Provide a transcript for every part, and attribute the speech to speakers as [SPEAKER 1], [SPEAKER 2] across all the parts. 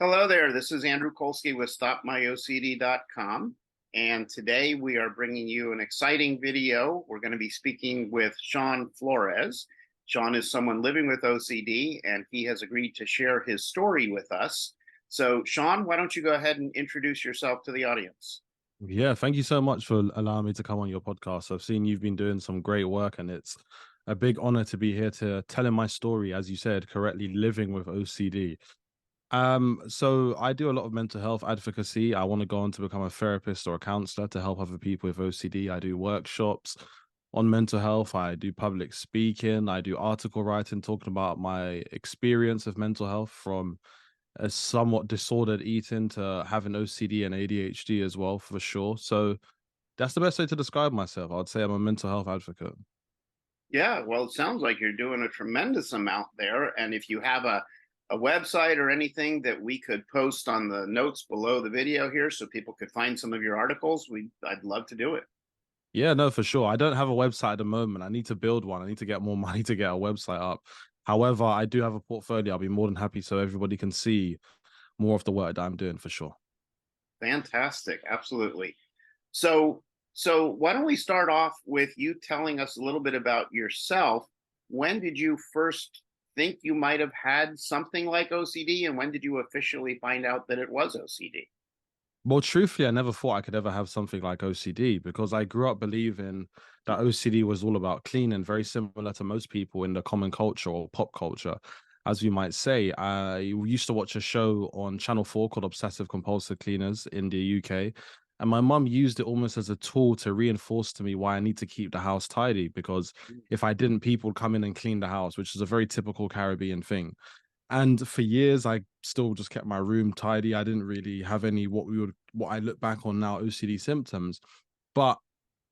[SPEAKER 1] Hello there. This is Andrew Colsky with StopMyOCD.com. And today we are bringing you an exciting video. We're going to be speaking with Shaun Flores. Shaun is someone living with OCD, and he has agreed to share his story with us. So, Shaun, why don't you go ahead and introduce yourself to the audience?
[SPEAKER 2] Yeah, thank you so much for allowing me to come on your podcast. I've seen you've been doing some great work, and it's a big honor to be here to telling my story, as you said correctly, living with OCD. So I do a lot of mental health advocacy. I want to go on to become a therapist or a counselor to help other people with OCD. I do workshops on mental health. I do public speaking. I do article writing, talking about my experience of mental health from a somewhat disordered eating to having OCD and ADHD as well, for sure. So that's the best way to describe myself. I'd say I'm a mental health advocate.
[SPEAKER 1] Yeah, well, it sounds like you're doing a tremendous amount there. And if you have a website or anything that we could post on the notes below the video here so people could find some of your articles, I'd love to do it.
[SPEAKER 2] Yeah, no, for sure. I don't have a website at the moment. I need to build one. I need to get more money to get a website up. However, I do have a portfolio. I'll be more than happy so everybody can see more of the work that I'm doing for sure.
[SPEAKER 1] Fantastic. Absolutely. So why don't we start off with you telling us a little bit about yourself? When did you first think you might have had something like OCD, and when did you officially find out that it was OCD?
[SPEAKER 2] Well, truthfully, I never thought I could ever have something like OCD because I grew up believing that OCD was all about cleaning, very similar to most people in the common culture or pop culture, as we might say. I used to watch a show on Channel 4 called Obsessive Compulsive Cleaners in the UK. And my mum used it almost as a tool to reinforce to me why I need to keep the house tidy because if I didn't, people would come in and clean the house, which is a very typical Caribbean thing. And for years, I still just kept my room tidy. I didn't really have any what I look back on now, OCD symptoms. But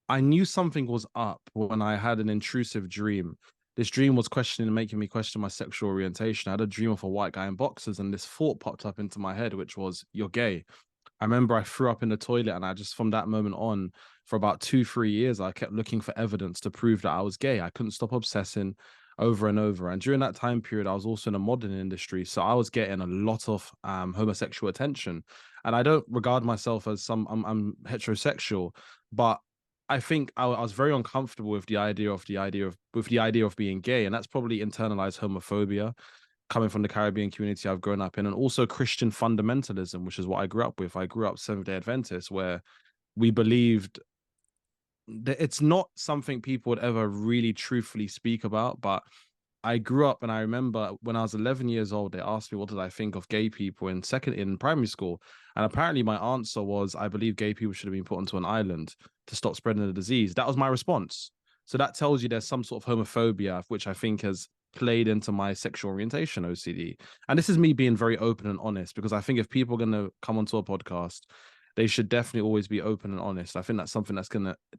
[SPEAKER 2] I knew something was up when I had an intrusive dream. This dream was questioning and making me question my sexual orientation. I had a dream of a white guy in boxers, and this thought popped up into my head, which was, "You're gay." I remember I threw up in the toilet, and I just, from that moment on, for about 2, 3 years, I kept looking for evidence to prove that I was gay. I couldn't stop obsessing over and over. And during that time period, I was also in the modeling industry. So I was getting a lot of homosexual attention. And I don't regard myself as I'm heterosexual, but I think I was very uncomfortable with the idea of being gay. And that's probably internalized homophobia coming from the Caribbean community I've grown up in, and also Christian fundamentalism, which is what I grew up with. I grew up Seventh-day Adventist, where we believed that it's not something people would ever really truthfully speak about. But I grew up and I remember when I was 11 years old, they asked me what did I think of gay people in primary school. And apparently my answer was, I believe gay people should have been put onto an island to stop spreading the disease. That was my response. So that tells you there's some sort of homophobia, which I think has played into my sexual orientation OCD. And this is me being very open and honest, because I think if people are going to come onto a podcast, they should definitely always be open and honest. I think that's something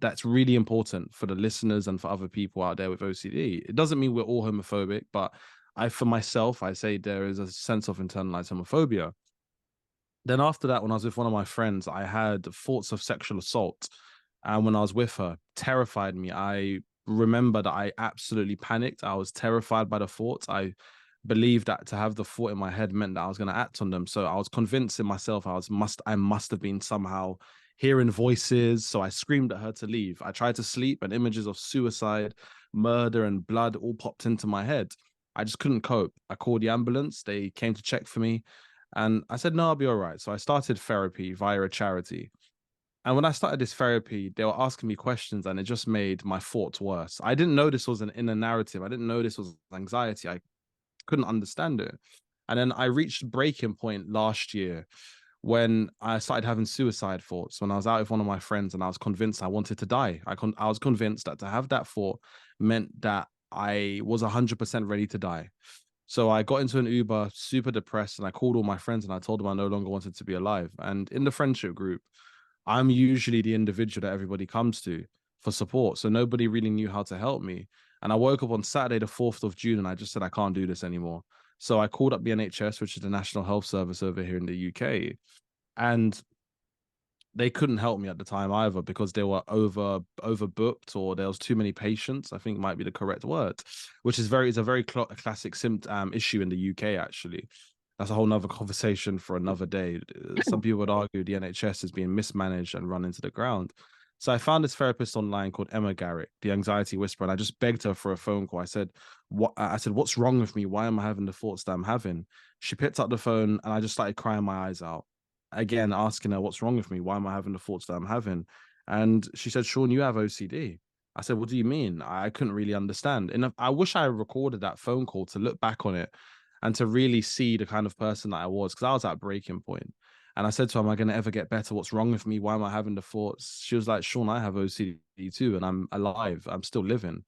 [SPEAKER 2] that's really important for the listeners and for other people out there with OCD. It doesn't mean we're all homophobic, but for myself, I say there is a sense of internalized homophobia. Then after that, when I was with one of my friends, I had thoughts of sexual assault. And when I was with her, terrified me. I remember that I absolutely panicked. I was terrified by the thoughts. I believed that to have the thought in my head meant that I was going to act on them. So I was convincing myself I must have been somehow hearing voices. So I screamed at her to leave. I tried to sleep, and images of suicide, murder, and blood all popped into my head. I just couldn't cope. I called the ambulance. They came to check for me. And I said, no, I'll be all right. So I started therapy via a charity. And when I started this therapy, they were asking me questions, and it just made my thoughts worse. I didn't know this was an inner narrative. I didn't know this was anxiety. I couldn't understand it. And then I reached breaking point last year when I started having suicide thoughts. When I was out with one of my friends and I was convinced I wanted to die. I was convinced that to have that thought meant that I was 100% ready to die. So I got into an Uber, super depressed, and I called all my friends and I told them I no longer wanted to be alive. And in the friendship group, I'm usually the individual that everybody comes to for support. So nobody really knew how to help me. And I woke up on Saturday, the 4th of June, and I just said, I can't do this anymore. So I called up the NHS, which is the National Health Service over here in the UK. And they couldn't help me at the time either because they were overbooked, or there was too many patients, I think might be the correct word, which is a very classic symptom issue in the UK actually. That's a whole nother conversation for another day. Some people would argue the NHS is being mismanaged and run into the ground. So I found this therapist online called Emma Garrick, the anxiety whisperer, and I just begged her for a phone call. I said, "What?" I said, "What's wrong with me? Why am I having the thoughts that I'm having?" She picked up the phone, and I just started crying my eyes out. Again, asking her, "What's wrong with me? Why am I having the thoughts that I'm having?" And she said, "Shaun, you have OCD." I said, "What do you mean?" I couldn't really understand. And I wish I recorded that phone call to look back on it and to really see the kind of person that I was, because I was at breaking point. And I said to her, "Am I going to ever get better? What's wrong with me? Why am I having the thoughts?" She was like, "Shaun, I have OCD too, and I'm alive. I'm still living."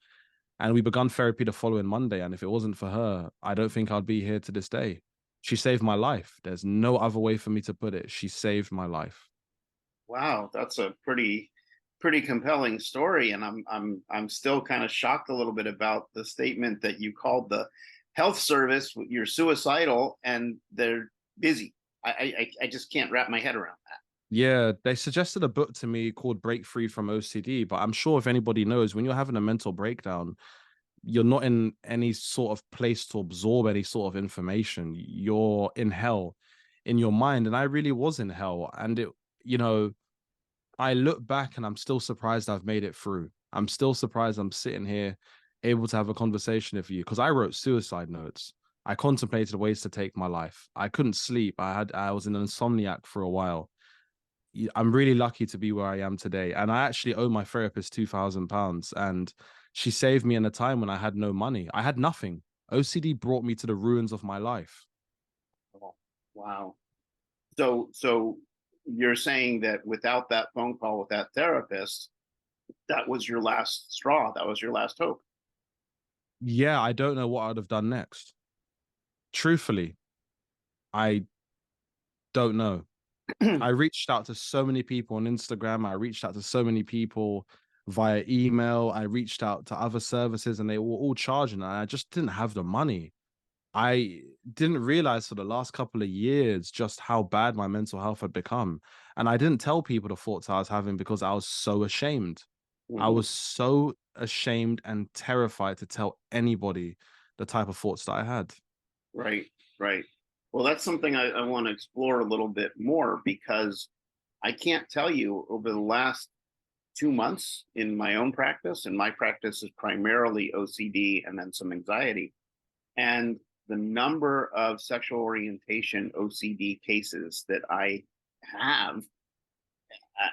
[SPEAKER 2] And we begun therapy the following Monday. And if it wasn't for her, I don't think I'd be here to this day. She saved my life. There's no other way for me to put it. She saved my life.
[SPEAKER 1] Wow, that's a pretty compelling story, and I'm still kind of shocked a little bit about the statement that you called the health service. You're suicidal, and they're busy. I just can't wrap my head around that.
[SPEAKER 2] Yeah, they suggested a book to me called Break Free from OCD, but I'm sure if anybody knows, when you're having a mental breakdown, you're not in any sort of place to absorb any sort of information. You're in hell in your mind. And I really was in hell. And you know, I look back and I'm still surprised I've made it through. I'm still surprised I'm sitting here able to have a conversation with you, because I wrote suicide notes. I contemplated ways to take my life. I couldn't sleep. I was an insomniac for a while. I'm really lucky to be where I am today. And I actually owe my therapist £2,000. And she saved me in a time when I had no money. I had nothing. OCD brought me to the ruins of my life.
[SPEAKER 1] Oh, wow. So you're saying that without that phone call with that therapist, that was your last straw. That was your last hope.
[SPEAKER 2] Yeah, I don't know what I'd have done next. Truthfully, I don't know. I reached out to so many people on Instagram. I reached out to so many people via email. I reached out to other services and they were all charging. And I just didn't have the money. I didn't realize for the last couple of years just how bad my mental health had become. And I didn't tell people the thoughts I was having because I was so ashamed. I
[SPEAKER 1] Mhm.
[SPEAKER 2] was so ashamed and terrified to tell anybody the type of thoughts that I had.
[SPEAKER 1] Right, right. Well, that's something I want to explore a little bit more, because I can't tell you, over the last 2 months in my own practice, and my practice is primarily OCD and then some anxiety. And the number of sexual orientation OCD cases that I have,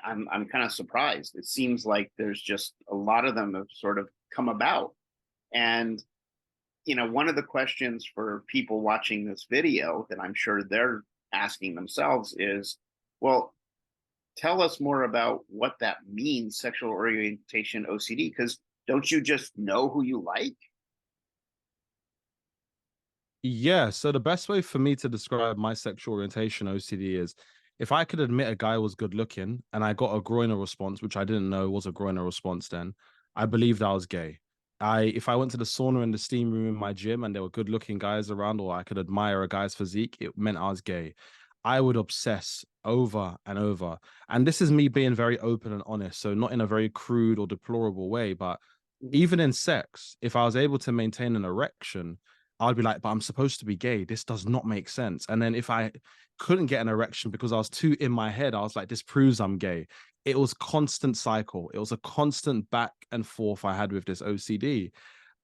[SPEAKER 1] I'm kind of surprised. It seems like there's just a lot of them have sort of come about. And one of the questions for people watching this video that I'm sure they're asking themselves is, well, tell us more about what that means, sexual orientation OCD, because don't you just know who you like?
[SPEAKER 2] Yeah, so the best way for me to describe my sexual orientation OCD is if I could admit a guy was good looking and I got a groiner response, which I didn't know was a groiner response then, I believed I was gay. If I went to the sauna and the steam room in my gym and there were good looking guys around, or I could admire a guy's physique, it meant I was gay. I would obsess over and over. And this is me being very open and honest, so not in a very crude or deplorable way, but
[SPEAKER 1] Mhm.
[SPEAKER 2] even in sex, if I was able to maintain an erection, I'd be like, but I'm supposed to be gay. This does not make sense. And then if I couldn't get an erection because I was too in my head, I was like, this proves I'm gay. It was constant cycle. It was a constant back and forth I had with this OCD.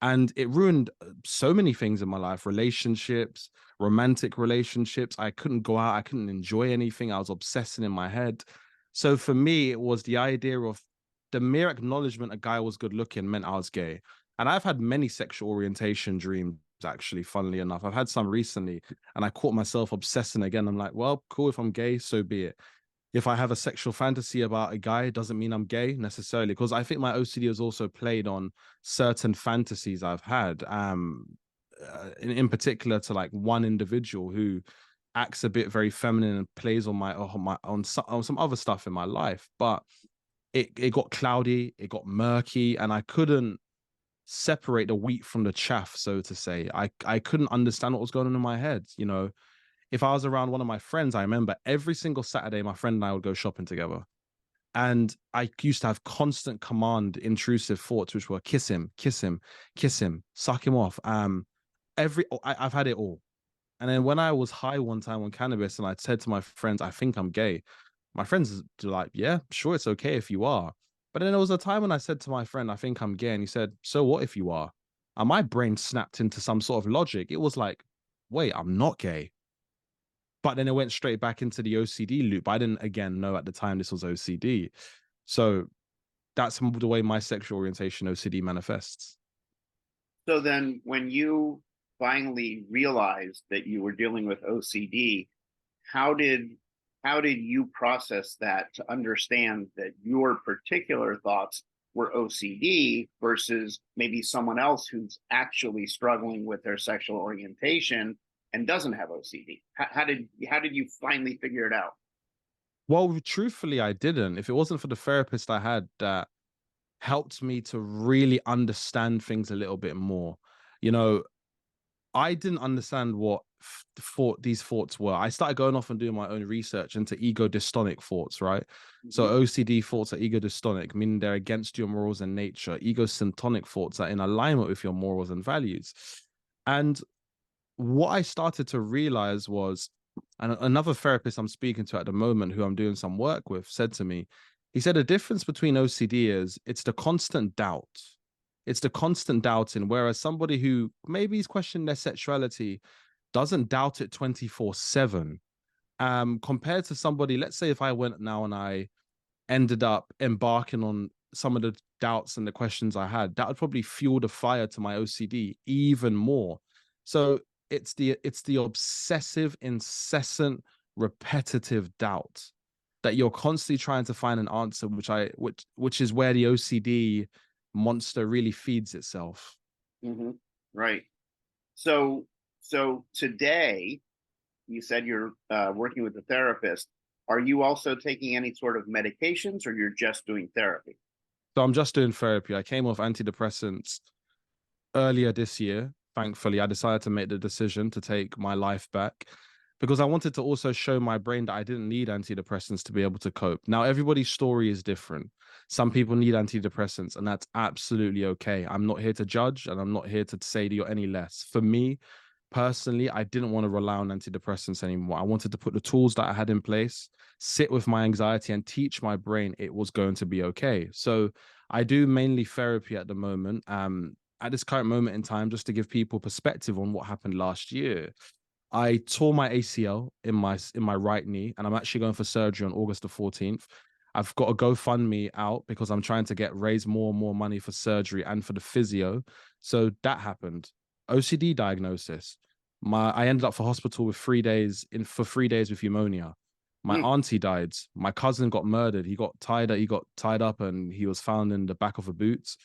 [SPEAKER 2] And it ruined so many things in my life, relationships, romantic relationships. I couldn't go out. I couldn't enjoy anything. I was obsessing in my head. So for me, it was the idea of the mere acknowledgement a guy was good looking meant I was gay. And I've had many sexual orientation dreams, actually, funnily enough. I've had some recently, and I caught myself obsessing again. I'm like, well, cool, if I'm gay, so be it. If I have a sexual fantasy about a guy, it doesn't mean I'm gay necessarily, because I think my OCD has also played on certain fantasies I've had, in particular to like one individual who acts a bit very feminine and plays on on some other stuff in my life. But it got cloudy, it got murky, and I couldn't separate the wheat from the chaff, so to say. I couldn't understand what was going on in my head. If I was around one of my friends, I remember every single Saturday, my friend and I would go shopping together. And I used to have constant command, intrusive thoughts, which were kiss him, kiss him, kiss him, suck him off. I've had it all. And then when I was high one time on cannabis and I said to my friends, I think I'm gay, my friends were like, yeah, sure, it's okay if you are. But then there was a time when I said to my friend, I think I'm gay. And he said, so what if you are? And my brain snapped into some sort of logic. It was like, wait, I'm not gay. But then it went straight back into the OCD loop. I didn't, again, know at the time this was OCD. So that's the way my sexual orientation OCD manifests.
[SPEAKER 1] So then when you finally realized that you were dealing with OCD, how did you process that to understand that your particular thoughts were OCD versus maybe someone else who's actually struggling with their sexual orientation and doesn't have OCD? How did you finally figure it out?
[SPEAKER 2] Well, truthfully, I didn't. If it wasn't for the therapist I had that helped me to really understand things a little bit more, you know, I didn't understand what these thoughts were. I started going off and doing my own research into ego dystonic thoughts, right? So
[SPEAKER 1] Mm-hmm.
[SPEAKER 2] OCD thoughts are ego dystonic, meaning they're against your morals and nature. Ego syntonic thoughts are in alignment with your morals and values. And what I started to realize was, and another therapist I'm speaking to at the moment, who I'm doing some work with, said to me, he said, the difference between OCD is it's the constant doubt. It's the constant doubting, whereas somebody who maybe is questioning their sexuality doesn't doubt it 24/7. Compared to somebody, let's say if I went now and I ended up embarking on some of the doubts and the questions I had, that would probably fuel the fire to my OCD even more. So it's the obsessive, incessant, repetitive doubt that you're constantly trying to find an answer, which is where the OCD monster really feeds itself.
[SPEAKER 1] Mm-hmm. Right. So today you said you're working with a therapist. Are you also taking any sort of medications, or you're just doing therapy?
[SPEAKER 2] So I'm just doing therapy. I came off antidepressants earlier this year. Thankfully, I decided to make the decision to take my life back because I wanted to also show my brain that I didn't need antidepressants to be able to cope. Now, everybody's story is different. Some people need antidepressants, and that's absolutely okay. I'm not here to judge, and I'm not here to say that you're any less. For me, personally, I didn't want to rely on antidepressants anymore. I wanted to put the tools that I had in place, sit with my anxiety, and teach my brain it was going to be okay. So I do mainly therapy at the moment. At this current moment in time, just to give people perspective on what happened last year, I tore my ACL in my right knee, and I'm actually going for surgery on August the 14th. I've got a GoFundMe out because I'm trying to raise more and more money for surgery and for the physio. So that happened. OCD diagnosis. I ended up for hospital with 3 days for 3 days with pneumonia. My
[SPEAKER 1] Mm.
[SPEAKER 2] auntie died. My cousin got murdered. He got tied up and he was found in the back of a boot.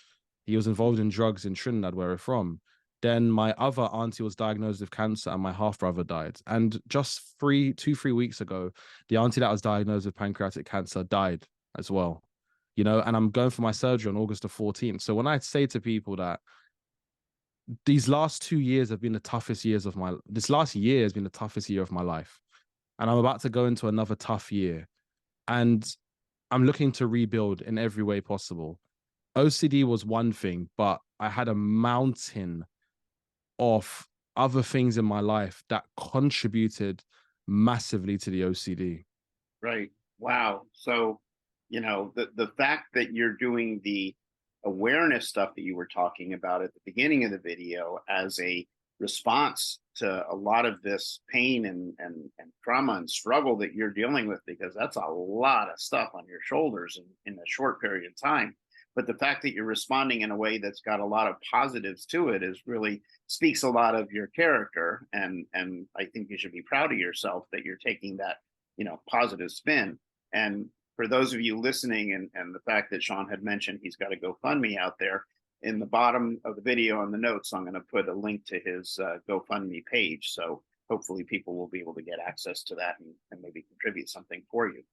[SPEAKER 2] He was involved in drugs in Trinidad, where we're from. Then my other auntie was diagnosed with cancer and my half brother died. And just 3 weeks ago, the auntie that was diagnosed with pancreatic cancer died as well. And I'm going for my surgery on August the 14th. So when I say to people that these last 2 years have been the toughest years of this last year has been the toughest year of my life. And I'm about to go into another tough year. And I'm looking to rebuild in every way possible. OCD was one thing, but I had a mountain of other things in my life that contributed massively to the OCD.
[SPEAKER 1] Right. Wow. So, the fact that you're doing the awareness stuff that you were talking about at the beginning of the video as a response to a lot of this pain and trauma and struggle that you're dealing with, because that's a lot of stuff on your shoulders in a short period of time. But the fact that you're responding in a way that's got a lot of positives to it is really speaks a lot of your character. And I think you should be proud of yourself that you're taking that positive spin. And for those of you listening, and the fact that Shaun had mentioned he's got a GoFundMe out there, in the bottom of the video on the notes, I'm going to put a link to his GoFundMe page. So hopefully people will be able to get access to that and maybe contribute something for you.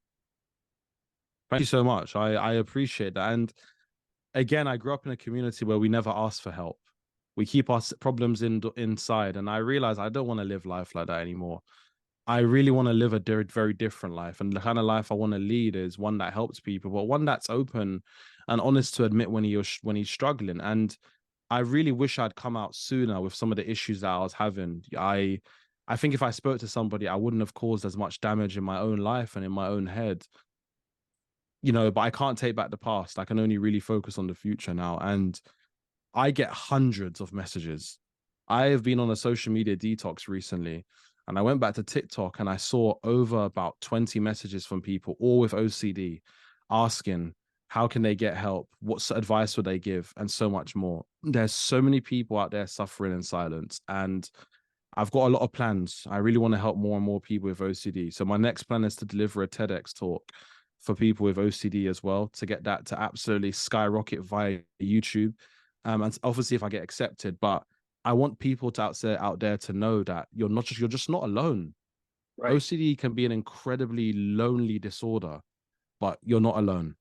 [SPEAKER 2] Thank you so much. I appreciate that. And again, I grew up in a community where we never ask for help. We keep our problems inside. And I realize I don't want to live life like that anymore. I really want to live a very different life. And the kind of life I want to lead is one that helps people, but one that's open and honest to admit when he's struggling. And I really wish I'd come out sooner with some of the issues that I was having. I I think if I spoke to somebody, I wouldn't have caused as much damage in my own life and in my own head, but I can't take back the past. I can only really focus on the future now. And I get hundreds of messages. I have been on a social media detox recently, and I went back to TikTok and I saw over about 20 messages from people, all with OCD, asking how can they get help, what advice would they give, and so much more. There's so many people out there suffering in silence, and I've got a lot of plans. I really want to help more and more people with OCD. So my next plan is to deliver a TEDx talk for people with OCD as well, to get that to absolutely skyrocket via YouTube. And obviously if I get accepted, but I want people to out there to know that you're just not alone.
[SPEAKER 1] Right.
[SPEAKER 2] OCD can be an incredibly lonely disorder, but you're not alone.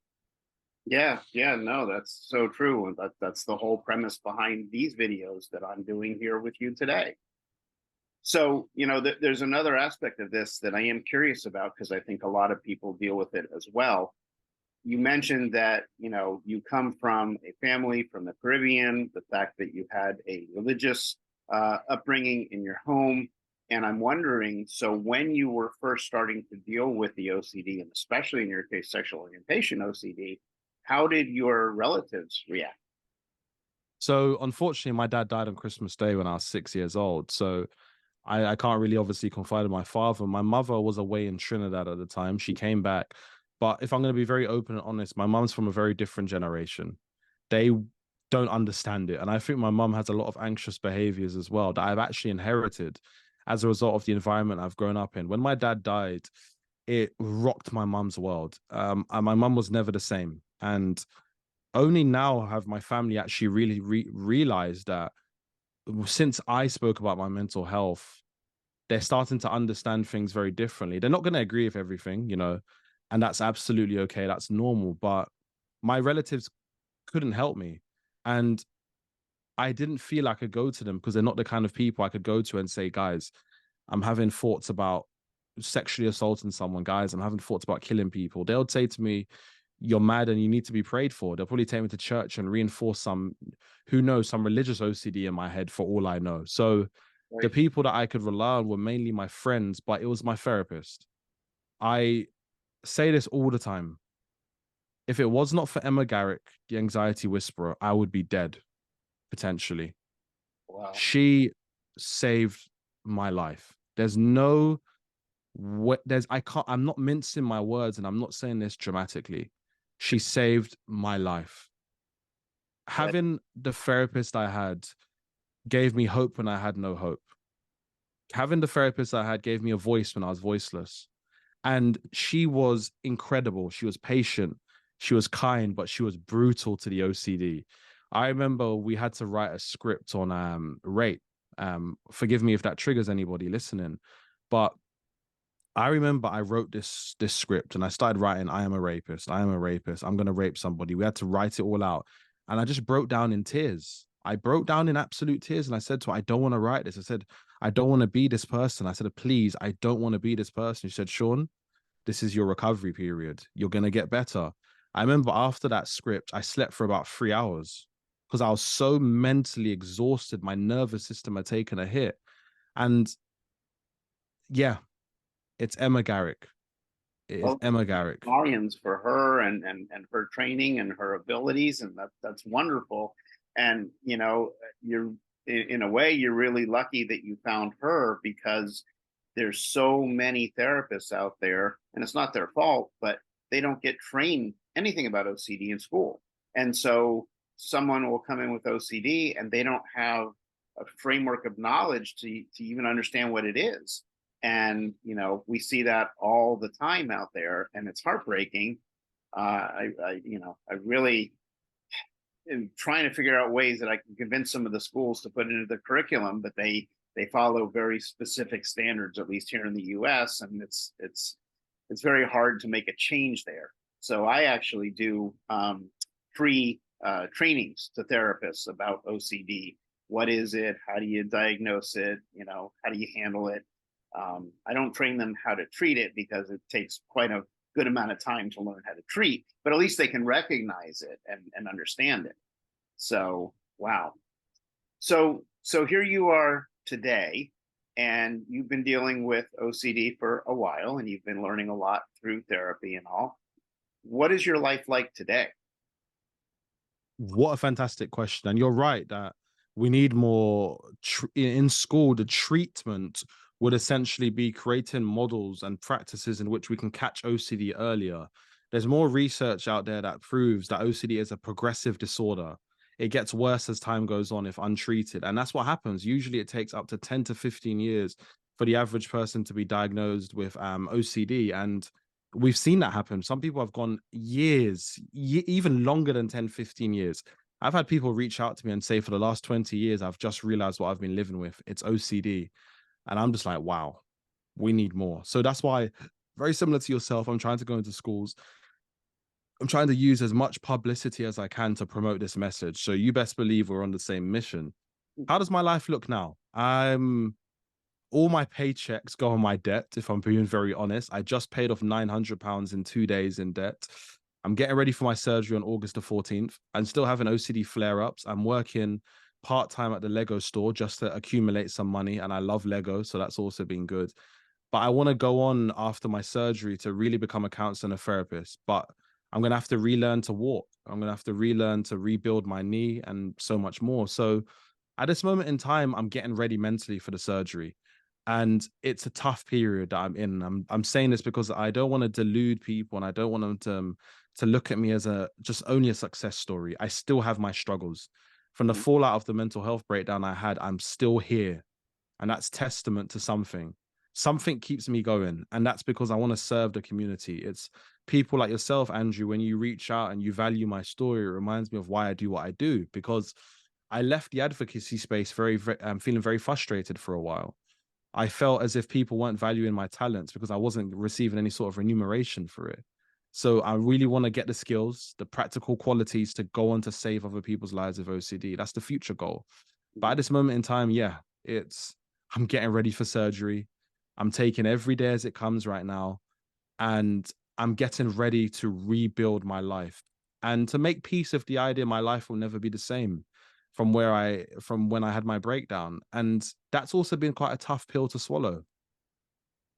[SPEAKER 1] Yeah, yeah, no, that's so true. And that's the whole premise behind these videos that I'm doing here with you today. So, there's another aspect of this that I am curious about because I think a lot of people deal with it as well. You mentioned that, you come from a family from the Caribbean, the fact that you had a religious upbringing in your home. And I'm wondering, so when you were first starting to deal with the OCD, and especially in your case, sexual orientation OCD, how did your relatives react?
[SPEAKER 2] So unfortunately, my dad died on Christmas Day when I was 6 years old. So I can't really obviously confide in my father. My mother was away in Trinidad at the time. She came back. But if I'm going to be very open and honest, my mum's from a very different generation. They don't understand it. And I think my mum has a lot of anxious behaviors as well that I've actually inherited as a result of the environment I've grown up in. When my dad died, it rocked my mum's world. And my mum was never the same. And only now have my family actually really realized that since I spoke about my mental health, they're starting to understand things very differently. They're not going to agree with everything, and that's absolutely okay. That's normal. But my relatives couldn't help me. And I didn't feel I could go to them because they're not the kind of people I could go to and say, guys, I'm having thoughts about sexually assaulting someone, guys. I'm having thoughts about killing people. They'll say to me, you're mad and you need to be prayed for. They'll probably take me to church and reinforce who knows, some religious OCD in my head for all I know. So the
[SPEAKER 1] Right.
[SPEAKER 2] people that I could rely on were mainly my friends, but it was my therapist. I say this all the time. If it was not for Emma Garrick, the anxiety whisperer, I would be dead, potentially.
[SPEAKER 1] Wow.
[SPEAKER 2] She saved my life. There's no what there's I can't I'm not mincing my words and I'm not saying this dramatically. She saved my life.
[SPEAKER 1] That,
[SPEAKER 2] Having the therapist I had gave me hope when I had no hope. Having the therapist I had gave me a voice when I was voiceless. And she was incredible. She was patient. She was kind, but she was brutal to the OCD. I remember we had to write a script on rape. Forgive me if that triggers anybody listening, but I remember I wrote this script and I started writing, I am a rapist. I am a rapist. I'm going to rape somebody. We had to write it all out. And I just broke down in tears. I broke down in absolute tears. And I said to her, I don't want to write this. I said, I don't want to be this person. I said, please, I don't want to be this person. She said, Shaun, this is your recovery period. You're going to get better. I remember after that script, I slept for about 3 hours because I was so mentally exhausted. My nervous system had taken a hit. And yeah, it's Emma Garrick. It is
[SPEAKER 1] well,
[SPEAKER 2] Emma Garrick.
[SPEAKER 1] volumes for her and her training and her abilities, and that's wonderful. And you're in a way you're really lucky that you found her because there's so many therapists out there, and it's not their fault, but they don't get trained anything about OCD in school. And so someone will come in with OCD and they don't have a framework of knowledge to even understand what it is. And we see that all the time out there, and it's heartbreaking. I really am trying to figure out ways that I can convince some of the schools to put it into the curriculum, but they follow very specific standards, at least here in the U.S., and it's very hard to make a change there. So I actually do free trainings to therapists about OCD. What is it? How do you diagnose it? How do you handle it? I don't train them how to treat it because it takes quite a good amount of time to learn how to treat, but at least they can recognize it and understand it. So, wow. So here you are today. and you've been dealing with OCD for a while, and you've been learning a lot through therapy and all. What is your life like today?
[SPEAKER 2] What a fantastic question. And you're right that we need more in school. The treatment would essentially be creating models and practices in which we can catch OCD earlier. There's more research out there that proves that OCD is a progressive disorder. It gets worse as time goes on if untreated. And that's what happens. Usually it takes up to 10 to 15 years for the average person to be diagnosed with OCD. And we've seen that happen. Some people have gone years, even longer than 10, 15 years. I've had people reach out to me and say, for the last 20 years, I've just realized what I've been living with. It's OCD. And I'm just like, wow, we need more. So that's why, very similar to yourself, I'm trying to go into schools. I'm trying to use as much publicity as I can to promote this message. So you best believe we're on the same mission. How does my life look now? All my paychecks go on my debt, if I'm being very honest. I just paid off £900 in 2 days in debt. I'm getting ready for my surgery on August the 14th. I'm still having OCD flare-ups. I'm working part-time at the Lego store just to accumulate some money. And I love Lego, so that's also been good. But I want to go on after my surgery to really become a counselor and a therapist. But I'm going to have to relearn to walk. I'm going to have to relearn to rebuild my knee and so much more. So at this moment in time, I'm getting ready mentally for the surgery. And it's a tough period that I'm in. I'm saying this because I don't want to delude people, and I don't want them to look at me as just only a success story. I still have my struggles. From the
[SPEAKER 1] Mhm.
[SPEAKER 2] fallout of the mental health breakdown I had, I'm still here. And that's testament to something. Something keeps me going. And that's because I want to serve the community. It's people like yourself, Andrew, when you reach out and you value my story, it reminds me of why I do what I do, because I left the advocacy space feeling very frustrated for a while. I felt as if people weren't valuing my talents because I wasn't receiving any sort of remuneration for it. So I really want to get the skills, the practical qualities to go on to save other people's lives with OCD. That's the future goal. But at this moment in time, yeah, I'm getting ready for surgery. I'm taking every day as it comes right now. And I'm getting ready to rebuild my life and to make peace with the idea my life will never be the same from when I had my breakdown. And that's also been quite a tough pill to swallow.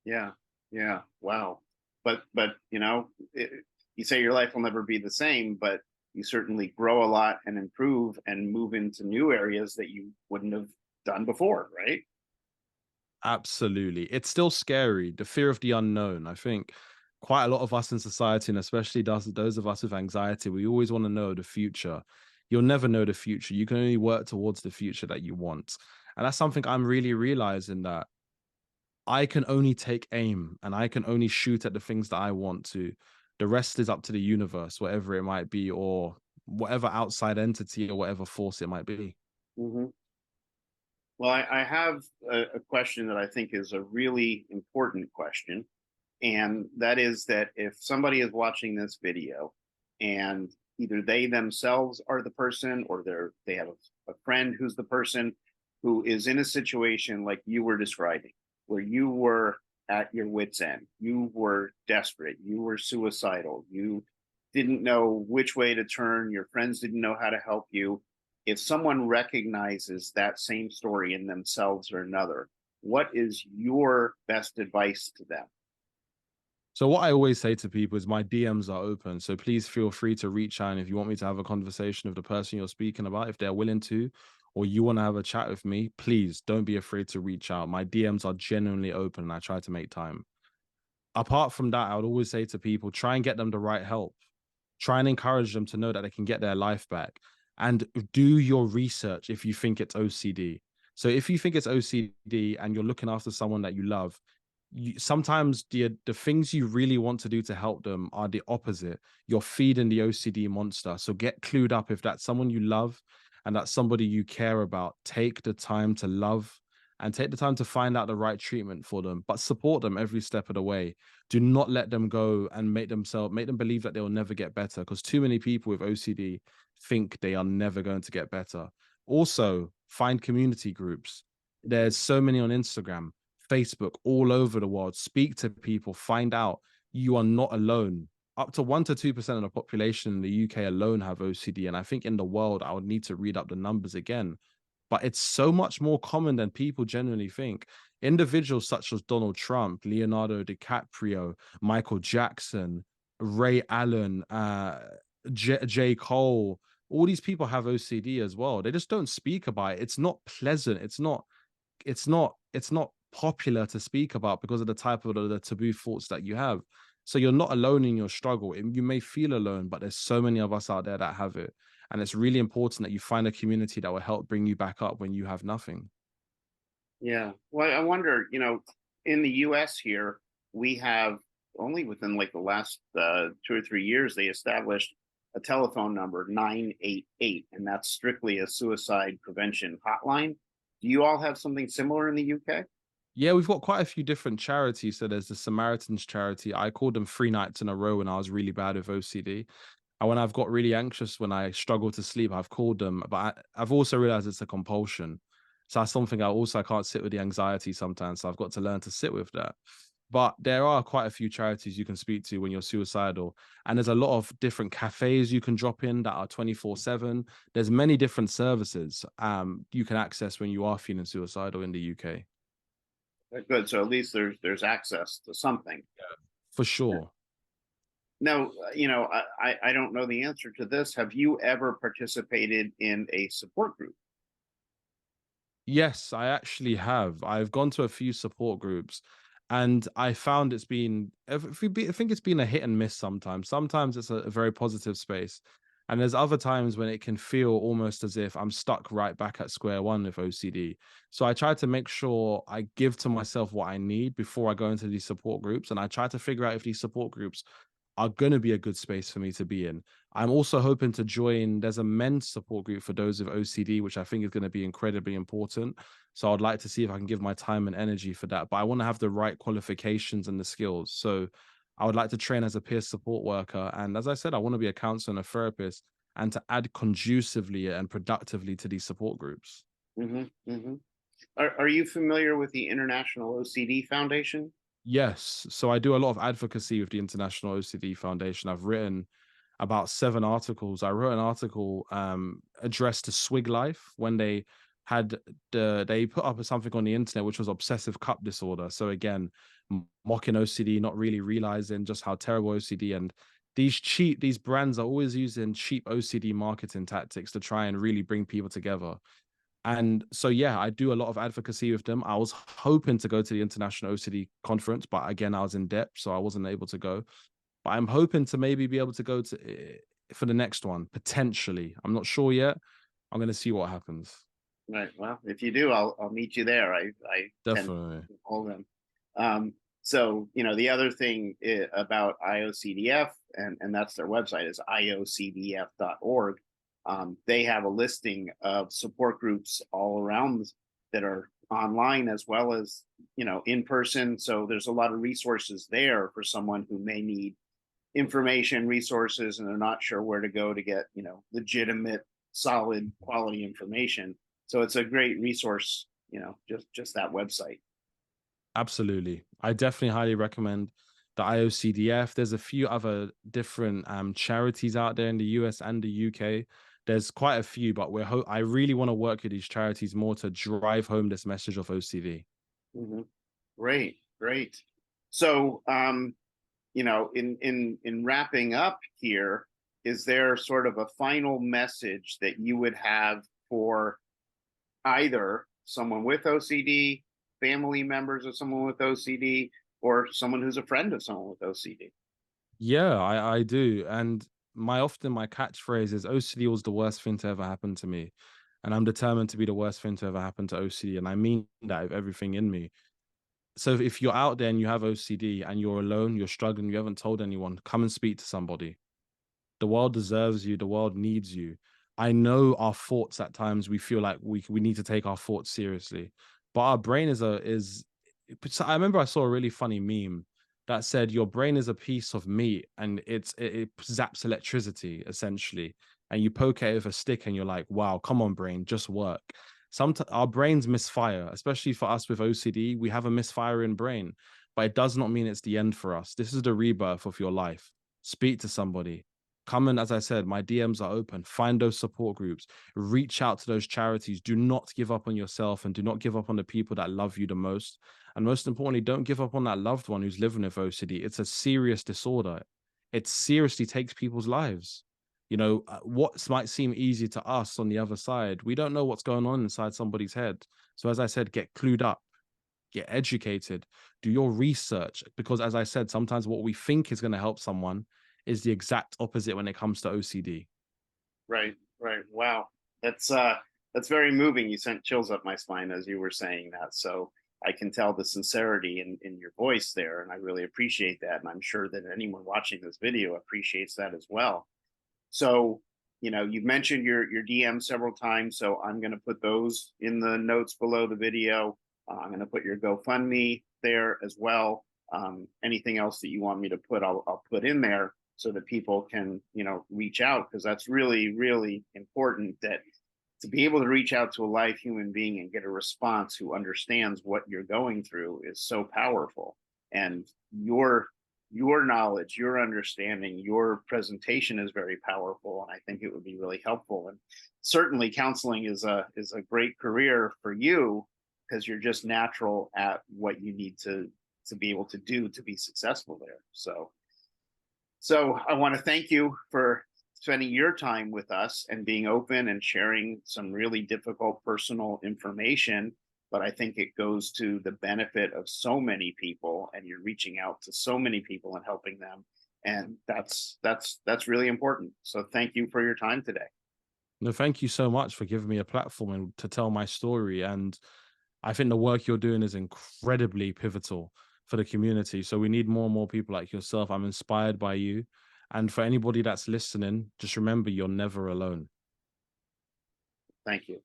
[SPEAKER 1] Yeah, yeah, wow. But you say your life will never be the same, but you certainly grow a lot and improve and move into new areas that you wouldn't have done before, right?
[SPEAKER 2] Absolutely. It's still scary. The fear of the unknown. I think quite a lot of us in society, and especially those of us with anxiety, we always want to know the future. You'll never know the future. You can only work towards the future that you want. And that's something I'm really realizing, that I can only take aim and I can only shoot at the things that I want to. The rest is up to the universe, whatever it might be, or whatever outside entity or whatever force it might be.
[SPEAKER 1] Hmm. Well, I have a question that I think is a really important question. And that is that if somebody is watching this video and either they themselves are the person, or they have a friend who's the person who is in a situation like you were describing, where you were at your wits' end, you were desperate, you were suicidal, you didn't know which way to turn, your friends didn't know how to help you. If someone recognizes that same story in themselves or another, what is your best advice to them?
[SPEAKER 2] So what I always say to people is my DMs are open. So please feel free to reach out. And if you want me to have a conversation with the person you're speaking about, if they're willing to, or you want to have a chat with me, please don't be afraid to reach out. My DMs are genuinely open and I try to make time. Apart from that, I would always say to people, try and get them the right help. Try and encourage them to know that they can get their life back. And do your research if you think it's OCD. So if you think it's OCD and you're looking after someone that you love, sometimes the things you really want to do to help them are the opposite. You're feeding the OCD monster. So get clued up. If that's someone you love and that's somebody you care about, take the time to love and take the time to find out the right treatment for them, but support them every step of the way. Do not let them go and make them believe that they'll never get better, because too many people with OCD think they are never going to get better. Also, find community groups. There's so many on Instagram, Facebook, all over the world. Speak to people, find out you are not alone. Up to 1 to 2% of the population in the UK alone have OCD. And I think in the world, I would need to read up the numbers again. but it's so much more common than people generally think. Individuals such as Donald Trump, Leonardo DiCaprio, Michael Jackson, Ray Allen, J. Cole, all these people have OCD as well. They just don't speak about it. It's not pleasant. It's not popular to speak about because of the type of the taboo thoughts that you have. So you're not alone in your struggle. You may feel alone, but there's so many of us out there that have it. And it's really important that you find a community that will help bring you back up when you have nothing.
[SPEAKER 1] Yeah. Well, I wonder, in the US here, we have only within like the last 2 or 3 years, they established a telephone number 988, and that's strictly a suicide prevention hotline. Do you all have something similar in the UK?
[SPEAKER 2] Yeah, we've got quite a few different charities. So there's the Samaritans charity. I called them 3 nights in a row when I was really bad with OCD. And when I've got really anxious, when I struggle to sleep, I've called them. But I've also realized it's a compulsion. So that's something I can't sit with the anxiety sometimes. So I've got to learn to sit with that. But there are quite a few charities you can speak to when you're suicidal. And there's a lot of different cafes you can drop in that are 24/7. There's many different services you can access when you are feeling suicidal in the UK.
[SPEAKER 1] Good. So at least there's access to something.
[SPEAKER 2] For sure.
[SPEAKER 1] Now, I don't know the answer to this. Have you ever participated in a support group?
[SPEAKER 2] Yes, I actually have. I've gone to a few support groups and I found I think it's been a hit and miss sometimes. Sometimes it's a very positive space. And there's other times when it can feel almost as if I'm stuck right back at square one with OCD. So I try to make sure I give to myself what I need before I go into these support groups. And I try to figure out if these support groups are going to be a good space for me to be in. I'm also hoping to join, there's a men's support group for those with OCD, which I think is going to be incredibly important. So I'd like to see if I can give my time and energy for that. But I want to have the right qualifications and the skills. So I would like to train as a peer support worker. And as I said, I want to be a counselor and a therapist and to add conducively and productively to these support groups.
[SPEAKER 1] Hmm. Hmm. Are you familiar with the International OCD Foundation?
[SPEAKER 2] Yes. So I do a lot of advocacy with the International OCD Foundation. I've written about 7 articles. I wrote an article addressed to Swig Life when had they put up something on the internet which was obsessive cup disorder. So again, mocking OCD, not really realizing just how terrible OCD and these brands are always using cheap OCD marketing tactics to try and really bring people together. And so, yeah, I do a lot of advocacy with them. I was hoping to go to the International OCD conference, but again, I was in debt, so I wasn't able to go. But I'm hoping to maybe be able to go to for the next one, potentially. I'm not sure yet. I'm going to see what happens.
[SPEAKER 1] Right. Well, if you do, I'll meet you there. I tend
[SPEAKER 2] Definitely.
[SPEAKER 1] to hold them. So the other thing about IOCDF, and that's their website, is iocdf.org. They have a listing of support groups all around that are online as well as in person. So there's a lot of resources there for someone who may need information, resources, and they're not sure where to go to get legitimate, solid, quality information. So it's a great resource. Just that website.
[SPEAKER 2] Absolutely. I definitely highly recommend the IOCDF. There's a few other different charities out there in the US and the UK. There's quite a few, but I really want to work with these charities more to drive home this message of OCD.
[SPEAKER 1] Hmm. Great, great. So, in wrapping up here, is there sort of a final message that you would have for either someone with OCD, family members of someone with OCD, or someone who's a friend of someone with OCD?
[SPEAKER 2] Yeah, I do. And my catchphrase is OCD was the worst thing to ever happen to me. And I'm determined to be the worst thing to ever happen to OCD. And I mean that with everything in me. So if you're out there and you have OCD and you're alone, you're struggling, you haven't told anyone, come and speak to somebody. The world deserves you. The world needs you. I know our thoughts at times we feel like we need to take our thoughts seriously, but our brain is. I remember I saw a really funny meme that said your brain is a piece of meat and it zaps electricity essentially, and you poke it with a stick and you're like, wow, come on, brain, just work. Sometimes our brains misfire, especially for us with OCD. We have a misfiring brain, but it does not mean it's the end for us. This is the rebirth of your life. Speak to somebody, Come in, as I said, my DMs are open. Find those support groups, reach out to those charities. Do not give up on yourself, and do not give up on the people that love you the most. And most importantly, don't give up on that loved one who's living with OCD. It's a serious disorder. It seriously takes people's lives. What might seem easy to us on the other side, we don't know what's going on inside somebody's head. So as I said, get clued up, get educated, do your research, because as I said, sometimes what we think is going to help someone is the exact opposite when it comes to OCD.
[SPEAKER 1] Right, right. Wow. That's very moving. You sent chills up my spine as you were saying that. So I can tell the sincerity in your voice there, and I really appreciate that. And I'm sure that anyone watching this video appreciates that as well. So, you've mentioned your DM several times, so I'm going to put those in the notes below the video. I'm going to put your GoFundMe there as well. Anything else that you want me to put, I'll put in there so that people can, reach out, because that's really, really important, that to be able to reach out to a live human being and get a response who understands what you're going through is so powerful. And your knowledge, your understanding, your presentation is very powerful, and I think it would be really helpful. And certainly counseling is a great career for you, because you're just natural at what you need to be able to do to be successful there. So I want to thank you for spending your time with us and being open and sharing some really difficult personal information. But I think it goes to the benefit of so many people, and you're reaching out to so many people and helping them. And that's really important. So thank you for your time today.
[SPEAKER 2] No, thank you so much for giving me a platform and to tell my story. And I think the work you're doing is incredibly pivotal for the community. So we need more and more people like yourself. I'm inspired by you. And for anybody that's listening, just remember, you're never alone.
[SPEAKER 1] Thank you.